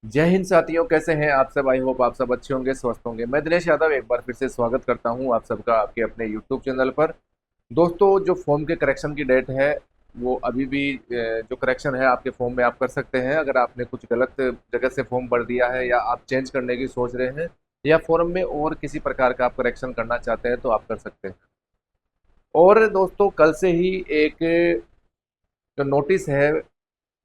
जय हिंद साथियों, कैसे हैं आप सब। आई होप आप सब अच्छे होंगे, स्वस्थ होंगे। मैं दिनेश यादव एक बार फिर से स्वागत करता हूं आप सबका आपके अपने यूट्यूब चैनल पर। दोस्तों, जो फॉर्म के करेक्शन की डेट है वो अभी भी जो करेक्शन है आपके फॉर्म में आप कर सकते हैं। अगर आपने कुछ गलत जगह से फॉर्म भर दिया है या आप चेंज करने की सोच रहे हैं या फॉर्म में और किसी प्रकार का आप करेक्शन करना चाहते हैं तो आप कर सकते हैं। और दोस्तों, कल से ही एक जो नोटिस है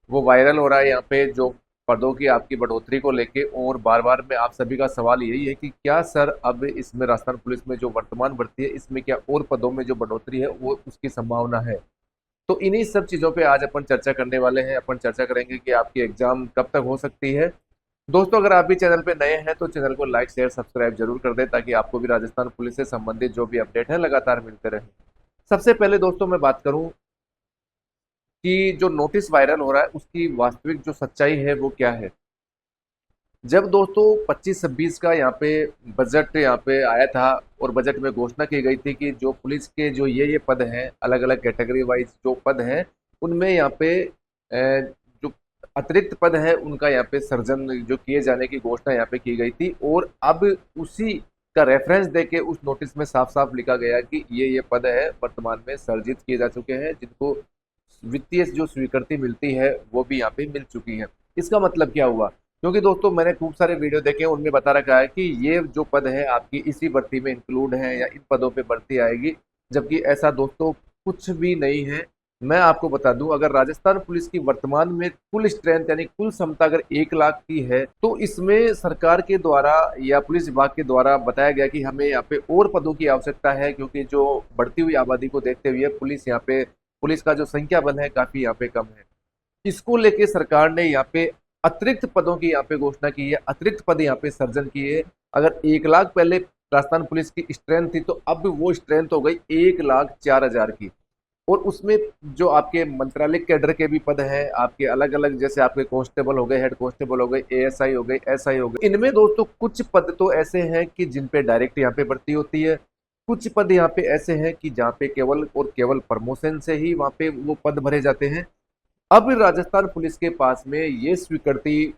वो वायरल हो रहा है यहाँ पे, जो पदों की आपकी बढ़ोतरी को लेके। और बार बार में आप सभी का सवाल यही है कि क्या सर अब इसमें राजस्थान पुलिस में जो वर्तमान भर्ती है इसमें क्या और पदों में जो बढ़ोतरी है वो उसकी संभावना है। तो इन्हीं सब चीज़ों पे आज अपन चर्चा करने वाले हैं। अपन चर्चा करेंगे कि आपकी एग्जाम कब तक हो सकती है। दोस्तों, अगर आप भी चैनल पे नए हैं तो चैनल को लाइक शेयर सब्सक्राइब जरूर कर दें ताकि आपको भी राजस्थान पुलिस से संबंधित जो भी अपडेट है लगातार मिलते रहे। सबसे पहले दोस्तों मैं बात करूं कि जो नोटिस वायरल हो रहा है उसकी वास्तविक जो सच्चाई है वो क्या है। जब दोस्तों 25-26 का यहाँ पे बजट यहाँ पे आया था और बजट में घोषणा की गई थी कि जो पुलिस के जो ये पद हैं, अलग अलग कैटेगरी वाइज जो पद हैं उनमें यहाँ पे जो अतिरिक्त पद है उनका यहाँ पे सर्जन जो किए जाने की घोषणा यहाँ पे की गई थी। और अब उसी का रेफरेंस देके उस नोटिस में साफ साफ लिखा गया कि ये पद है वर्तमान में सर्जित किए जा चुके हैं, जिनको वित्तीय जो स्वीकृति मिलती है वो भी यहाँ पे मिल चुकी है। इसका मतलब क्या हुआ? क्योंकि दोस्तों मैंने खूब सारे वीडियो देखे हैं, उनमें बता रखा है कि ये जो पद है आपकी इसी भर्ती में इंक्लूड है या इन पदों पे भर्ती आएगी, जबकि ऐसा दोस्तों कुछ भी नहीं है। मैं आपको बता दूं, अगर राजस्थान पुलिस की वर्तमान में कुल स्ट्रेंथ यानी कुल क्षमता अगर 1 लाख की है तो इसमें सरकार के द्वारा या पुलिस विभाग के द्वारा बताया गया कि हमें यहाँ पे और पदों की आवश्यकता है, क्योंकि जो बढ़ती हुई आबादी को देखते हुए पुलिस का जो संख्या बल है काफी यहाँ पे कम है। इसको लेके सरकार ने यहाँ पे अतिरिक्त पदों की यहाँ पे घोषणा की है, अतिरिक्त पद यहाँ पे सर्जन किए। अगर 1 लाख पहले राजस्थान पुलिस की स्ट्रेंथ थी तो अब वो स्ट्रेंथ हो गई 1,04,000 की। और उसमें जो आपके मंत्रालय कैडर के भी पद हैं आपके अलग अलग, जैसे आपके कांस्टेबल हो गए, हेड कांस्टेबल हो गए, एएसआई हो गए, एसआई हो गए। इनमें दोस्तों कुछ पद तो ऐसे हैं कि जिन पे डायरेक्ट यहाँ पे भर्ती होती है, कुछ पद यहाँ पे ऐसे हैं कि जहाँ पे केवल और केवल प्रमोशन से ही वहाँ पे वो पद भरे जाते हैं। अब राजस्थान पुलिस के पास में ये स्वीकृति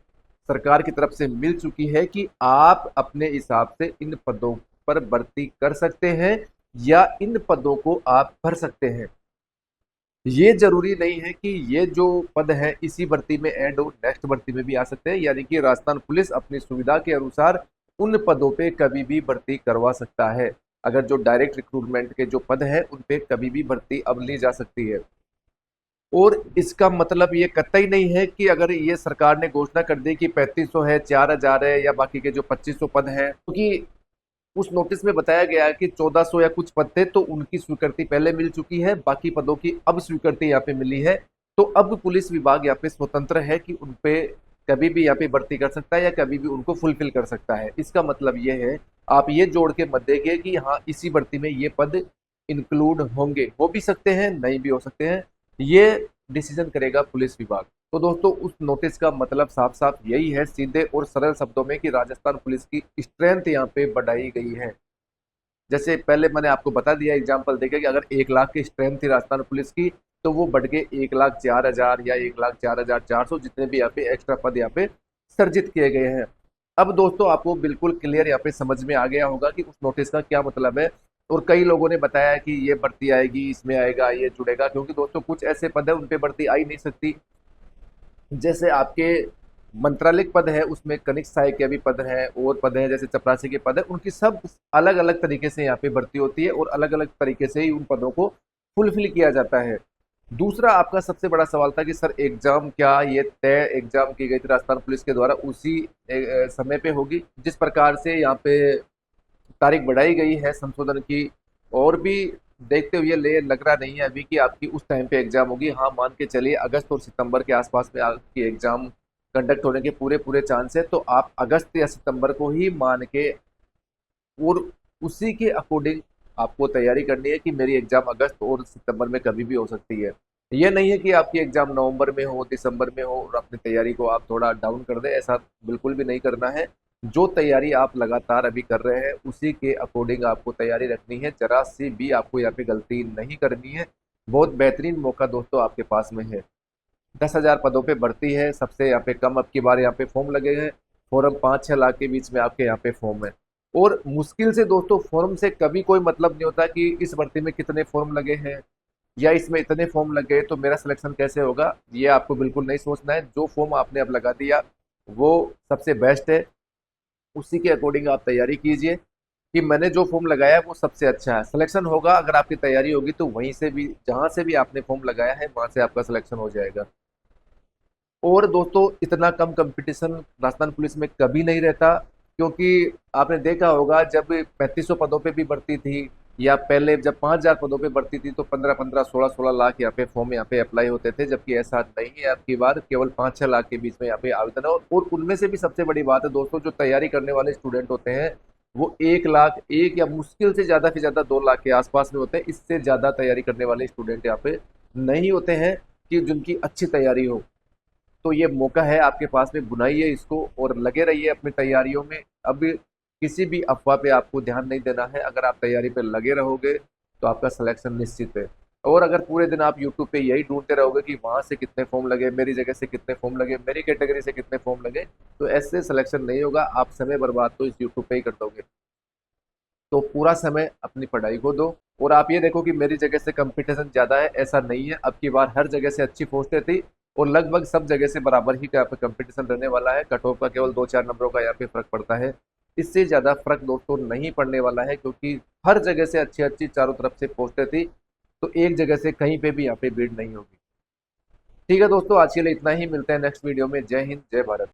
सरकार की तरफ से मिल चुकी है कि आप अपने हिसाब से इन पदों पर भर्ती कर सकते हैं या इन पदों को आप भर सकते हैं। ये जरूरी नहीं है कि ये जो पद है इसी भर्ती में ऐड हो, नेक्स्ट भर्ती में भी आ सकते हैं। यानी कि राजस्थान पुलिस अपनी सुविधा के अनुसार उन पदों पे कभी भी भर्ती करवा सकता है। अगर जो डायरेक्ट रिक्रूटमेंट के जो पद है उन पे कभी भी भर्ती अब ली जा सकती है। और इसका मतलब ये कतई नहीं है कि अगर ये सरकार ने घोषणा कर दी कि 3500 है, 4000 है या बाकी के जो 2500 पद हैं, क्योंकि उस नोटिस में बताया गया है कि 1400 या कुछ पद थे तो उनकी स्वीकृति पहले मिल चुकी है, बाकी पदों की अब स्वीकृति यहाँ पे मिली है। तो अब पुलिस विभाग यहाँ पे स्वतंत्र है कि उन पे कभी भी यहाँ पे भर्ती कर सकता है या कभी भी उनको फुलफिल कर सकता है। इसका मतलब ये है, आप ये जोड़ के मत देखिए कि हाँ इसी भर्ती में ये पद इंक्लूड होंगे, हो भी सकते हैं नहीं भी हो सकते हैं। ये डिसीजन करेगा पुलिस विभाग। तो दोस्तों, उस नोटिस का मतलब साफ साफ यही है, सीधे और सरल शब्दों में, कि राजस्थान पुलिस की स्ट्रेंथ यहाँ पे बढ़ाई गई है। जैसे पहले मैंने आपको बता दिया एग्जाम्पल देके कि अगर 1 लाख की स्ट्रेंथ थी राजस्थान पुलिस की तो वो बढ़ के 1,04,000 या 1,04,400 जितने भी यहाँ पे एक्स्ट्रा पद यहाँ पे सर्जित किए गए हैं। अब दोस्तों आपको बिल्कुल क्लियर यहाँ पे समझ में आ गया होगा कि उस नोटिस का क्या मतलब है। और कई लोगों ने बताया कि ये भर्ती आएगी, इसमें आएगा, ये जुड़ेगा, क्योंकि दोस्तों कुछ ऐसे पद है उन पे भर्ती आ ही नहीं सकती। जैसे आपके मंत्रालय पद है उसमें कनिक सहायक के भी पद हैं और पद हैं, जैसे चपरासी के पद है, उनकी सब अलग अलग तरीके से यहाँ पे भर्ती होती है और अलग अलग तरीके से ही उन पदों को फुलफिल किया जाता है। दूसरा आपका सबसे बड़ा सवाल था कि सर एग्जाम क्या ये तय एग्जाम की गई थी राजस्थान पुलिस के द्वारा उसी समय पे होगी जिस प्रकार से यहाँ पे तारीख बढ़ाई गई है संशोधन की, और भी देखते हुए ले लग रहा नहीं है अभी कि आपकी उस टाइम पे एग्जाम होगी। हाँ, मान के चलिए अगस्त और सितंबर के आसपास में आपकी एग्जाम कंडक्ट होने के पूरे पूरे चांस है, तो आप अगस्त या सितंबर को ही मान के और उसी के अकॉर्डिंग आपको तैयारी करनी है कि मेरी एग्जाम अगस्त और सितंबर में कभी भी हो सकती है। ये नहीं है कि आपकी एग्जाम नवंबर में हो, दिसंबर में हो और अपनी तैयारी को आप थोड़ा डाउन कर दें, ऐसा बिल्कुल भी नहीं करना है। जो तैयारी आप लगातार अभी कर रहे हैं उसी के अकॉर्डिंग आपको तैयारी रखनी है, जरा सी भी आपको यहाँ पे गलती नहीं करनी है। बहुत बेहतरीन मौका दोस्तों आपके पास में है। 10,000 पदों पे भर्ती है। सबसे यहाँ पे कम अब की बार यहाँ पे फॉर्म लगे हैं। फॉर्म 5-6 लाख के बीच में आपके यहाँ पे फॉर्म है। और मुश्किल से दोस्तों फॉर्म से कभी कोई मतलब नहीं होता कि इस भर्ती में कितने फॉर्म लगे हैं या इसमें इतने फॉर्म लगे तो मेरा सिलेक्शन कैसे होगा। ये आपको बिल्कुल नहीं सोचना है। जो फॉर्म आपने अब लगा दिया वो सबसे बेस्ट है, उसी के अकॉर्डिंग आप तैयारी कीजिए कि मैंने जो फॉर्म लगाया है वो सबसे अच्छा है। सिलेक्शन होगा, अगर आपकी तैयारी होगी तो वहीं से भी, जहां से भी आपने फॉर्म लगाया है वहां से आपका सिलेक्शन हो जाएगा। और दोस्तों इतना कम कंपटीशन राजस्थान पुलिस में कभी नहीं रहता, क्योंकि आपने देखा होगा जब 3500 पदों पे भी भर्ती थी या पहले जब 5000 पदों पे भर्ती थी तो 15-15, 16-16 लाख यहाँ पे फॉर्म यहाँ पे अप्लाई होते थे, जबकि ऐसा नहीं है। अब की बार केवल 5-6 लाख के बीच में यहाँ पे आवेदन है। और उनमें से भी सबसे बड़ी बात है दोस्तों, जो तैयारी करने वाले स्टूडेंट होते हैं वो 1 लाख, एक या मुश्किल से ज्यादा 2 लाख के आसपास में होते हैं। इससे ज्यादा तैयारी करने वाले स्टूडेंट यहाँ पे नहीं होते हैं कि जिनकी अच्छी तैयारी हो। तो ये मौका है आपके पास में, बुनाइए इसको और लगे रहिए अपनी तैयारियों में। अब किसी भी अफवाह पे आपको ध्यान नहीं देना है। अगर आप तैयारी पे लगे रहोगे तो आपका सिलेक्शन निश्चित है। और अगर पूरे दिन आप यूट्यूब पे यही ढूंढते रहोगे कि वहां से कितने फॉर्म लगे, मेरी जगह से कितने फॉर्म लगे, मेरी कैटेगरी से कितने फॉर्म लगे, तो ऐसे सिलेक्शन नहीं होगा। आप समय बर्बाद तो इस यूट्यूब पे ही कर दोगे। तो पूरा समय अपनी पढ़ाई को दो। और आप ये देखो कि मेरी जगह से कंपटीशन ज्यादा है, ऐसा नहीं है। अब की बार हर जगह से अच्छी पोस्टें थी और लगभग सब जगह से बराबर ही यहाँ पे कंपटीशन रहने वाला है। कट ऑफ का केवल 2-4 नंबरों का यहाँ पे फर्क पड़ता है। इससे ज्यादा फर्क दोस्तों नहीं पड़ने वाला है, क्योंकि हर जगह से अच्छी अच्छी चारों तरफ से पोस्टें थी। तो एक जगह से कहीं पे भी यहाँ पे भीड़ नहीं होगी। ठीक है दोस्तों, आज के लिए इतना ही। मिलते हैं नेक्स्ट वीडियो में। जय हिंद, जय भारत।